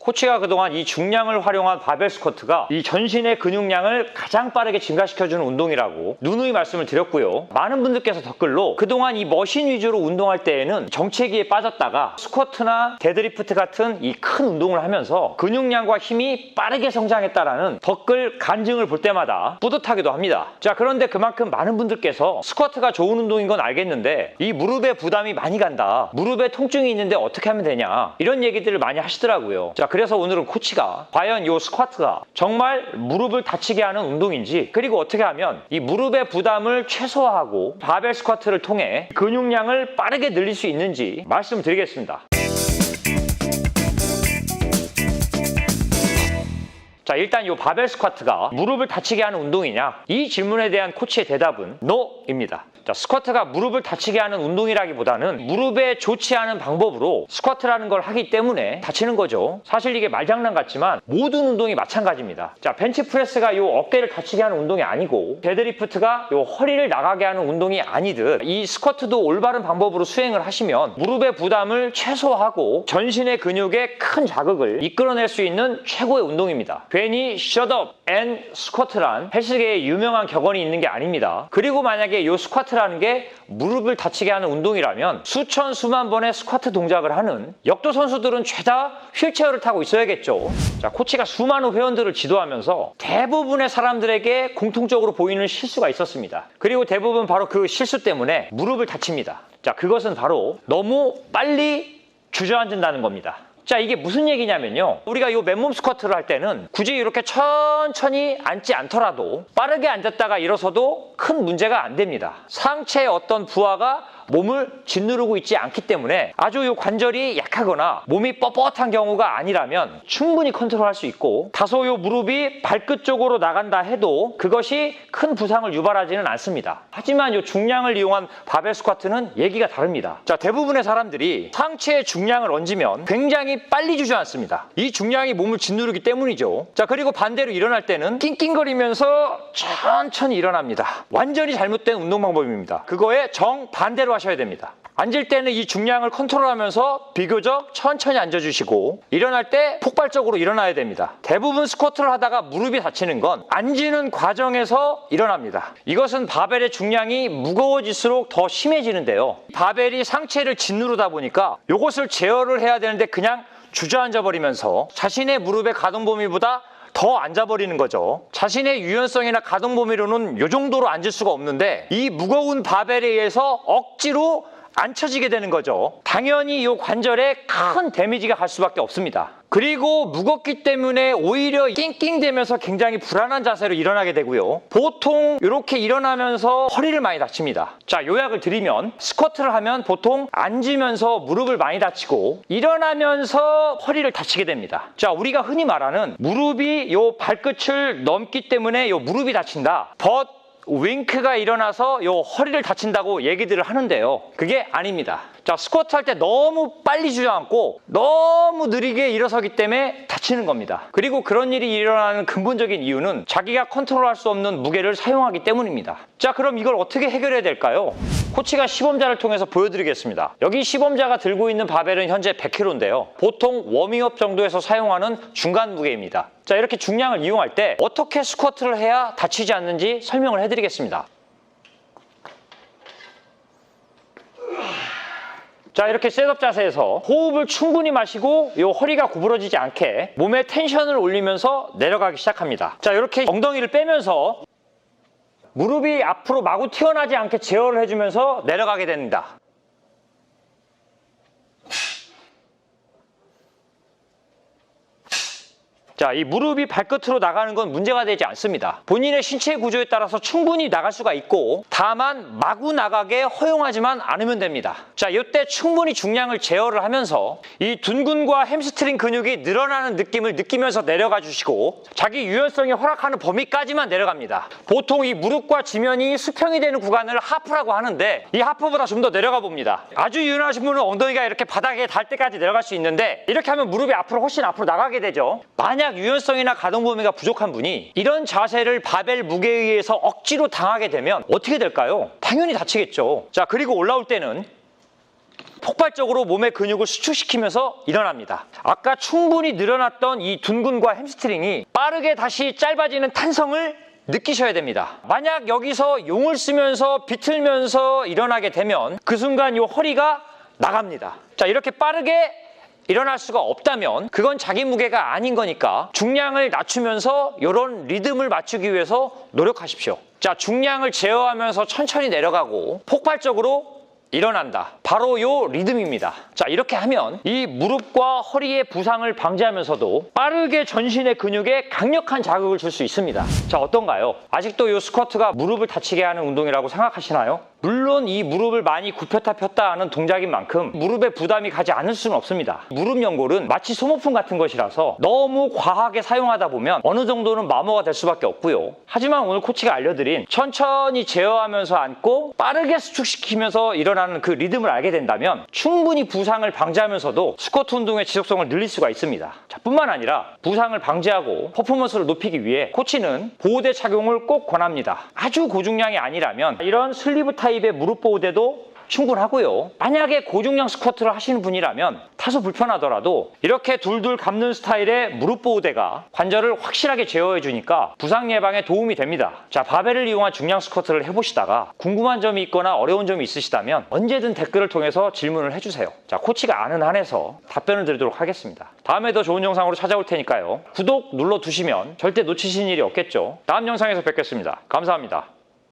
코치가 그동안 이 중량을 활용한 바벨 스쿼트가 이 전신의 근육량을 가장 빠르게 증가시켜주는 운동이라고 누누이 말씀을 드렸고요. 많은 분들께서 댓글로 그동안 이 머신 위주로 운동할 때에는 정체기에 빠졌다가 스쿼트나 데드리프트 같은 이 큰 운동을 하면서 근육량과 힘이 빠르게 성장했다라는 댓글 간증을 볼 때마다 뿌듯하기도 합니다. 자, 그런데 그만큼 많은 분들께서 스쿼트가 좋은 운동인 건 알겠는데 이 무릎에 부담이 많이 간다, 무릎에 통증이 있는데 어떻게 하면 되냐, 이런 얘기들을 많이 하시더라고요. 자, 그래서 오늘은 코치가 과연 이 스쿼트가 정말 무릎을 다치게 하는 운동인지, 그리고 어떻게 하면 이 무릎의 부담을 최소화하고 바벨 스쿼트를 통해 근육량을 빠르게 늘릴 수 있는지 말씀드리겠습니다. 자, 일단 이 바벨 스쿼트가 무릎을 다치게 하는 운동이냐? 이 질문에 대한 코치의 대답은 NO입니다. 자, 스쿼트가 무릎을 다치게 하는 운동이라기보다는 무릎에 좋지 않은 방법으로 스쿼트라는 걸 하기 때문에 다치는 거죠. 사실 이게 말장난 같지만 모든 운동이 마찬가지입니다. 자, 벤치프레스가 이 어깨를 다치게 하는 운동이 아니고 데드리프트가 이 허리를 나가게 하는 운동이 아니듯 이 스쿼트도 올바른 방법으로 수행을 하시면 무릎의 부담을 최소화하고 전신의 근육에 큰 자극을 이끌어낼 수 있는 최고의 운동입니다. 괜히 shut up and squat란 헬스계에 유명한 격언이 있는 게 아닙니다. 그리고 만약에 이 스쿼트라는 게 무릎을 다치게 하는 운동이라면 수천 수만 번의 스쿼트 동작을 하는 역도 선수들은 죄다 휠체어를 타고 있어야겠죠. 자, 코치가 수많은 회원들을 지도하면서 대부분의 사람들에게 공통적으로 보이는 실수가 있었습니다. 그리고 대부분 바로 그 실수 때문에 무릎을 다칩니다. 자, 그것은 바로 너무 빨리 주저앉는다는 겁니다. 자, 이게 무슨 얘기냐면요, 우리가 이 맨몸 스쿼트를 할 때는 굳이 이렇게 천천히 앉지 않더라도 빠르게 앉았다가 일어서도 큰 문제가 안 됩니다. 상체의 어떤 부하가 몸을 짓누르고 있지 않기 때문에 아주 이 관절이 약하거나 몸이 뻣뻣한 경우가 아니라면 충분히 컨트롤할 수 있고, 다소 이 무릎이 발끝 쪽으로 나간다 해도 그것이 큰 부상을 유발하지는 않습니다. 하지만 이 중량을 이용한 바벨 스쿼트는 얘기가 다릅니다. 자, 대부분의 사람들이 상체에 중량을 얹으면 굉장히 빨리 주저앉습니다. 이 중량이 몸을 짓누르기 때문이죠. 자, 그리고 반대로 일어날 때는 낑낑거리면서 천천히 일어납니다. 완전히 잘못된 운동 방법입니다. 그거에 정반대로 하셔야 됩니다. 앉을 때는 이 중량을 컨트롤하면서 비교적 천천히 앉아주시고, 일어날 때 폭발적으로 일어나야 됩니다. 대부분 스쿼트를 하다가 무릎이 다치는 건 앉는 과정에서 일어납니다. 이것은 바벨의 중량이 무거워질수록 더 심해지는데요, 바벨이 상체를 짓누르다 보니까 이것을 제어를 해야 되는데 그냥 주저앉아 버리면서 자신의 무릎의 가동 범위보다 더 앉아버리는 거죠. 자신의 유연성이나 가동 범위로는 이 정도로 앉을 수가 없는데 이 무거운 바벨에 의해서 억지로 앉혀지게 되는 거죠. 당연히 이 관절에 큰 데미지가 갈 수밖에 없습니다. 그리고 무겁기 때문에 오히려 낑낑대면서 굉장히 불안한 자세로 일어나게 되고요. 보통 이렇게 일어나면서 허리를 많이 다칩니다. 자, 요약을 드리면 스쿼트를 하면 보통 앉으면서 무릎을 많이 다치고 일어나면서 허리를 다치게 됩니다. 자, 우리가 흔히 말하는 무릎이 요 발끝을 넘기 때문에 요 무릎이 다친다, 윙크가 일어나서 요 허리를 다친다고 얘기들을 하는데요, 그게 아닙니다. 자, 스쿼트 할 때 너무 빨리 주저앉고 너무 느리게 일어서기 때문에 다치는 겁니다. 그리고 그런 일이 일어나는 근본적인 이유는 자기가 컨트롤할 수 없는 무게를 사용하기 때문입니다. 자, 그럼 이걸 어떻게 해결해야 될까요? 코치가 시범자를 통해서 보여드리겠습니다. 여기 시범자가 들고 있는 바벨은 현재 100kg인데요 보통 워밍업 정도에서 사용하는 중간 무게입니다. 자, 이렇게 중량을 이용할 때 어떻게 스쿼트를 해야 다치지 않는지 설명을 해드리겠습니다. 자, 이렇게 셋업 자세에서 호흡을 충분히 마시고 이 허리가 구부러지지 않게 몸에 텐션을 올리면서 내려가기 시작합니다. 자, 이렇게 엉덩이를 빼면서 무릎이 앞으로 마구 튀어나지 않게 제어를 해주면서 내려가게 됩니다. 자, 이 무릎이 발끝으로 나가는 건 문제가 되지 않습니다. 본인의 신체 구조에 따라서 충분히 나갈 수가 있고, 다만 마구 나가게 허용하지만 않으면 됩니다. 자, 이때 충분히 중량을 제어를 하면서 이 둔근과 햄스트링 근육이 늘어나는 느낌을 느끼면서 내려가 주시고, 자기 유연성이 허락하는 범위까지만 내려갑니다. 보통 이 무릎과 지면이 수평이 되는 구간을 하프라고 하는데 이 하프보다 좀 더 내려가 봅니다. 아주 유연하신 분은 엉덩이가 이렇게 바닥에 닿을 때까지 내려갈 수 있는데, 이렇게 하면 무릎이 앞으로 훨씬 앞으로 나가게 되죠. 만약 유연성이나 가동 범위가 부족한 분이 이런 자세를 바벨 무게에 의해서 억지로 당하게 되면 어떻게 될까요? 당연히 다치겠죠. 자, 그리고 올라올 때는 폭발적으로 몸의 근육을 수축시키면서 일어납니다. 아까 충분히 늘어났던 이 둔근과 햄스트링이 빠르게 다시 짧아지는 탄성을 느끼셔야 됩니다. 만약 여기서 용을 쓰면서 비틀면서 일어나게 되면 그 순간 이 허리가 나갑니다. 자, 이렇게 빠르게 일어날 수가 없다면 그건 자기 무게가 아닌 거니까 중량을 낮추면서 이런 리듬을 맞추기 위해서 노력하십시오. 자, 중량을 제어하면서 천천히 내려가고 폭발적으로 일어난다. 바로 요 리듬입니다. 자, 이렇게 하면 이 무릎과 허리의 부상을 방지하면서도 빠르게 전신의 근육에 강력한 자극을 줄 수 있습니다. 자, 어떤가요? 아직도 이 스쿼트가 무릎을 다치게 하는 운동이라고 생각하시나요? 물론 이 무릎을 많이 굽혔다 폈다 하는 동작인 만큼 무릎에 부담이 가지 않을 수는 없습니다. 무릎 연골은 마치 소모품 같은 것이라서 너무 과하게 사용하다 보면 어느 정도는 마모가 될 수밖에 없고요. 하지만 오늘 코치가 알려드린 천천히 제어하면서 앉고 빠르게 수축시키면서 일어나는 그 리듬을 알게 된다면 충분히 부상을 방지하면서도 스쿼트 운동의 지속성을 늘릴 수가 있습니다. 자, 뿐만 아니라 부상을 방지하고 퍼포먼스를 높이기 위해 코치는 보호대 착용을 꼭 권합니다. 아주 고중량이 아니라면 이런 슬리브 타입의 무릎 보호대도 충분하고요. 만약에 고중량 스쿼트를 하시는 분이라면 다소 불편하더라도 이렇게 둘둘 감는 스타일의 무릎 보호대가 관절을 확실하게 제어해 주니까 부상 예방에 도움이 됩니다. 자, 바벨을 이용한 중량 스쿼트를 해보시다가 궁금한 점이 있거나 어려운 점이 있으시다면 언제든 댓글을 통해서 질문을 해주세요. 자, 코치가 아는 한에서 답변을 드리도록 하겠습니다. 다음에 더 좋은 영상으로 찾아올 테니까요. 구독 눌러두시면 절대 놓치시는 일이 없겠죠. 다음 영상에서 뵙겠습니다. 감사합니다.